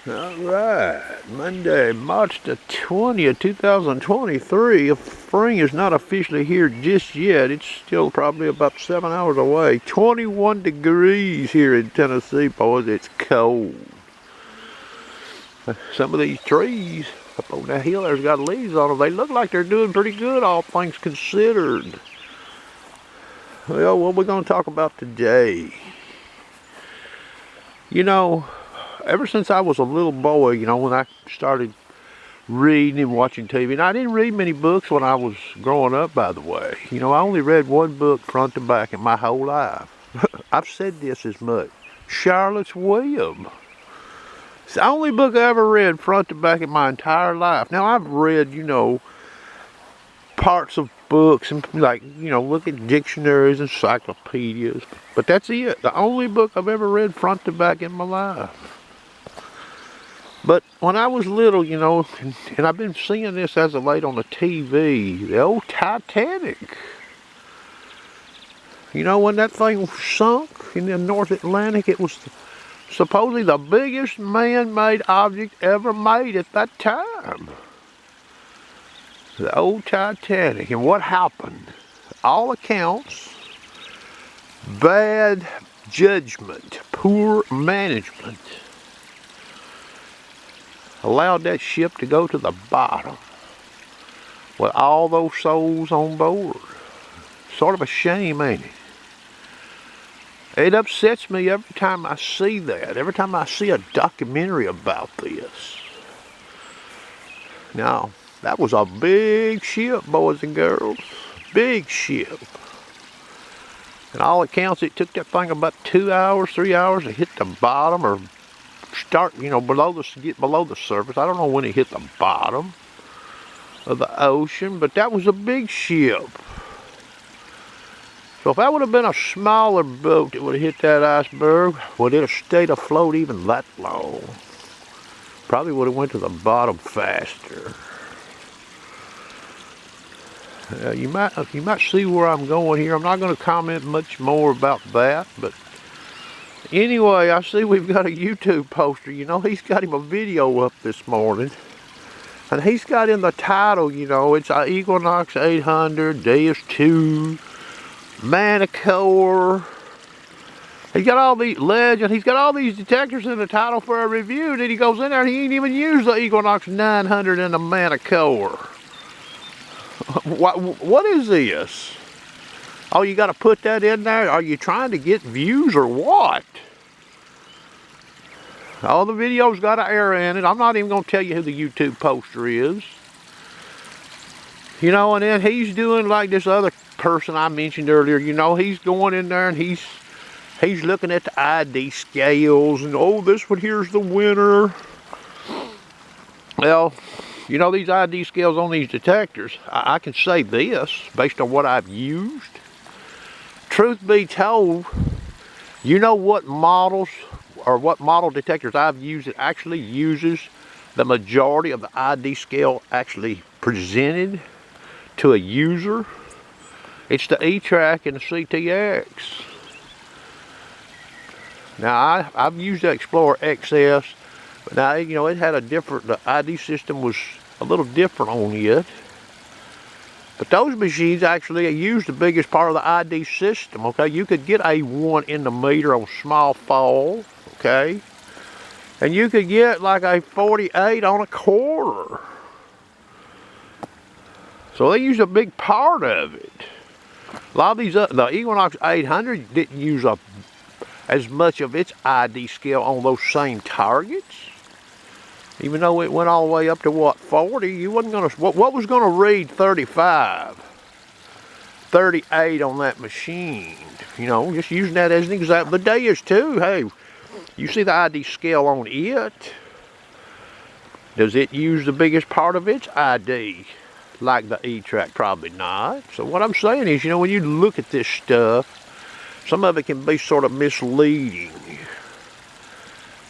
All right, Monday, March the 20th, 2023. Spring is not officially here just yet. It's still probably about 7 hours away. 21 degrees here in Tennessee, boys. It's cold. Some of these trees up on that hill there's got leaves on them. They look like they're doing pretty good, all things considered. Well, what we're going to talk about today. You know, ever since I was a little boy, when I started reading and watching TV, and I didn't read many books when I was growing up, by the way. I only read one book front to back in my whole life. I've said this as much. Charlotte's Web. It's the only book I ever read front to back in my entire life. Now, I've read, parts of books and look at dictionaries, encyclopedias, but that's it. The only book I've ever read front to back in my life. But when I was little, and I've been seeing this as of late on the TV, the old Titanic. When that thing sunk in the North Atlantic, it was supposedly the biggest man-made object ever made at that time. The old Titanic. And what happened? All accounts, bad judgment, poor management allowed that ship to go to the bottom with all those souls on board. Sort of a shame, ain't it? It upsets me every time I see that, every time I see a documentary about this. Now, that was a big ship, boys and girls. Big ship. And all accounts, it took that thing about 2 hours, 3 hours to hit the bottom or start, get below the surface. I don't know when it hit the bottom of the ocean, but that was a big ship. So if that would have been a smaller boat that would have hit that iceberg, would it have stayed afloat even that long? Probably would have went to the bottom faster. You might see where I'm going here. I'm not going to comment much more about that, but anyway, I see we've got a YouTube poster. He's got him a video up this morning, and he's got in the title, it's Equinox 800, DS2, Manticore. He's got all these legends. He's got all these detectors in the title for a review. Then he goes in there and he ain't even used the Equinox 900 and the Manticore. What is this? Oh, you got to put that in there? Are you trying to get views or what? All the video's got an error in it. I'm not even going to tell you who the YouTube poster is. And then he's doing like this other person I mentioned earlier. He's going in there and he's looking at the ID scales and, oh, this one here's the winner. Well, these ID scales on these detectors, I can say this based on what I've used. Truth be told, what models or what model detectors I've used that actually uses the majority of the ID scale actually presented to a user? It's the E-Track and the CTX. Now, I've used the Explorer XS, but now, it had the ID system was a little different on it. But those machines actually use the biggest part of the ID system, okay? You could get a 1 in the meter on small fall, okay? And you could get like a 48 on a quarter. So they use a big part of it. A lot of these, the Equinox 800 didn't use as much of its ID scale on those same targets. Even though it went all the way up to what, 40, you wasn't gonna, what was gonna read 35, 38 on that machine? Just using that as an example. The DS2, hey, you see the ID scale on it. Does it use the biggest part of its ID like the E-Track? Probably not. So what I'm saying is, when you look at this stuff, some of it can be sort of misleading.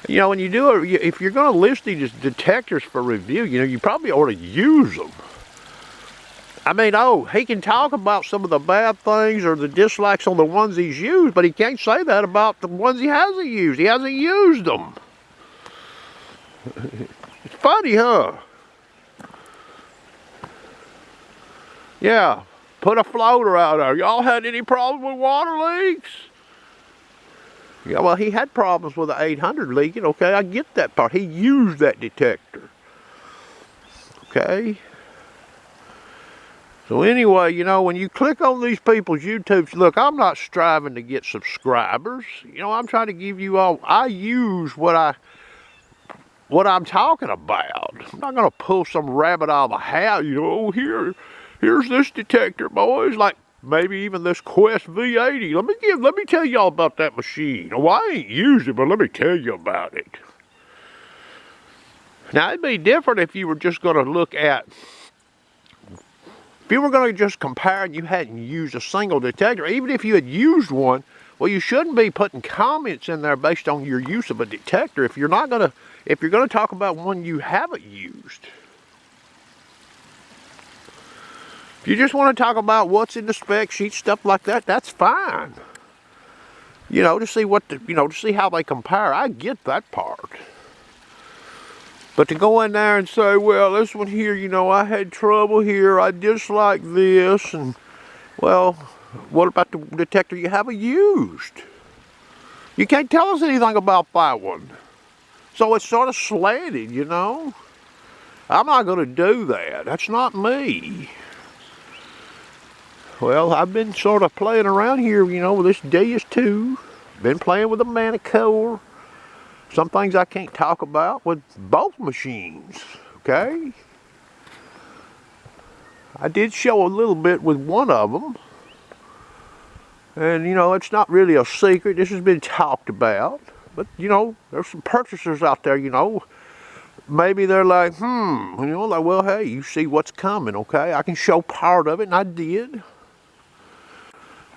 When you do it, if you're going to list these detectors for review, you probably ought to use them. I mean, he can talk about some of the bad things or the dislikes on the ones he's used, but he can't say that about the ones he hasn't used. He hasn't used them. It's funny, huh? Yeah, put a floater out there. Y'all had any problems with water leaks? Yeah, well, he had problems with the 800 leaking. Okay, I get that part. He used that detector. Okay. So anyway, you know, when you click on these people's YouTubes, look, I'm not striving to get subscribers. You know, I'm trying to give you all, I use what I'm talking about. I'm not going to pull some rabbit out of the hat, you know, here's this detector, boys, like maybe even this Quest V80. Let me tell y'all about that machine. Well, I ain't used it, but let me tell you about it. Now, it'd be different if you were just going to look at, if you were going to just compare and you hadn't used a single detector, even if you had used one, well, you shouldn't be putting comments in there based on your use of a detector if you're going to talk about one you haven't used. If you just want to talk about what's in the spec sheet, stuff like that, that's fine. You know, to see to see how they compare, I get that part. But to go in there and say, well, this one here, you know, I had trouble here, I dislike this, and, well, what about the detector you haven't used? You can't tell us anything about that one. So it's sort of slanted, you know. I'm not going to do that. That's not me. Well, I've been sort of playing around here, you know, with this DS2. Been playing with the Manicore. Some things I can't talk about with both machines, okay? I did show a little bit with one of them. And, you know, it's not really a secret. This has been talked about. But, you know, there's some purchasers out there, you know. Maybe they're like, you know, like, well, hey, you see what's coming, okay? I can show part of it, and I did.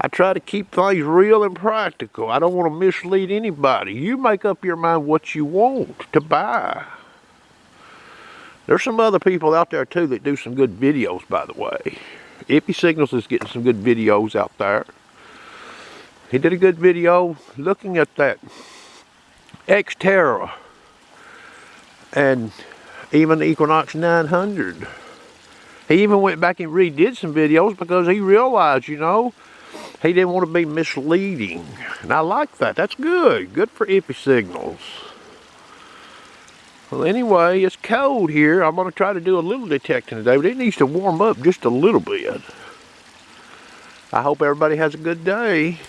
I try to keep things real and practical. I don't want to mislead anybody. You make up your mind what you want to buy. There's some other people out there, too, that do some good videos, by the way. Ippy Signals is getting some good videos out there. He did a good video looking at that Xterra and even the Equinox 900. He even went back and redid some videos because he realized, you know, he didn't want to be misleading. And I like that. That's good. Good for Ippy Signals. Well, anyway, it's cold here. I'm going to try to do a little detecting today, but it needs to warm up just a little bit. I hope everybody has a good day.